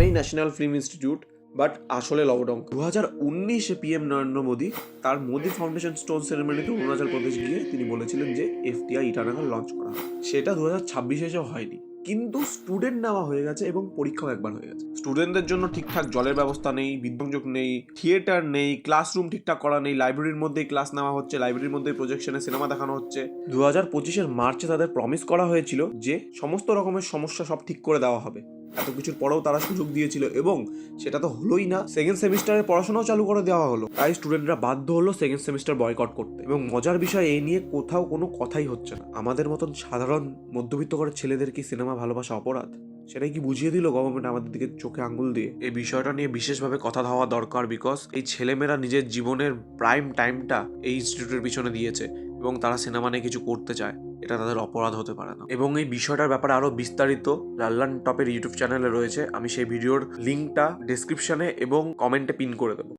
নামেই national film institute, but আসলে lockdown. 2019-এ PM Narendra Modi তার মোদী ফাউন্ডেশন স্টোন সেরেমনিতে অরুণাচল প্রদেশ গিয়ে তিনি বলেছিলেন যে এফটিআই ইটানগর লঞ্চ করা হবে। সেটা 2026-এ এসেও হয়নি, কিন্তু স্টুডেন্ট নেওয়া হয়ে গেছে এবং পরীক্ষাও একবার হয়ে গেছে। স্টুডেন্টদের জন্য ঠিকঠাক জলের ব্যবস্থা নেই, বিদ্যুৎ নেই, থিয়েটার নেই, ক্লাসরুম ঠিকঠাক করা নেই, লাইব্রেরির মধ্যেই ক্লাস নেওয়া হচ্ছে, লাইব্রেরির মধ্যেই প্রজেকশনে সিনেমা দেখানো হচ্ছে। 2025-এর মার্চে তাদের প্রমিস করা হয়েছিল যে সমস্ত রকমের সমস্যা সব ঠিক করে দেওয়া হবে। এত কিছুর পরেও তারা সুযোগ দিয়েছিল এবং সেটা তো হলোই না। সেকেন্ড সেমিস্টারের পড়াশোনাও চালু করে দেওয়া হলো, তাই স্টুডেন্টরা বাধ্য হলো সেকেন্ড সেমিস্টার বয়কট করতে। এবং মজার বিষয়, এই নিয়ে কোথাও কোনো কথাই হচ্ছে না। আমাদের মতন সাধারণ মধ্যবিত্ত ঘরের ছেলেদের কি সিনেমা ভালোবাসা অপরাধ? সেটাই কি বুঝিয়ে দিল গভর্নমেন্ট আমাদের দিকে চোখে আঙ্গুল দিয়ে? এই বিষয়টা নিয়ে বিশেষভাবে কথা হওয়া দরকার, বিকজ এই ছেলেমেয়েরা নিজের জীবনের প্রাইম টাইমটা এই ইনস্টিটিউটের পিছনে দিয়েছে এবং তারা সিনেমা নিয়ে কিছু করতে চায়, এটা তাদের অপরাধ হতে পারে না। এবং এই বিষয়টার ব্যাপারে আরো বিস্তারিত লাল্লান টপের ইউটিউব চ্যানেলে রয়েছে, আমি সেই ভিডিওর লিঙ্কটা ডেসক্রিপশনে এবং কমেন্টে পিন করে দেবো।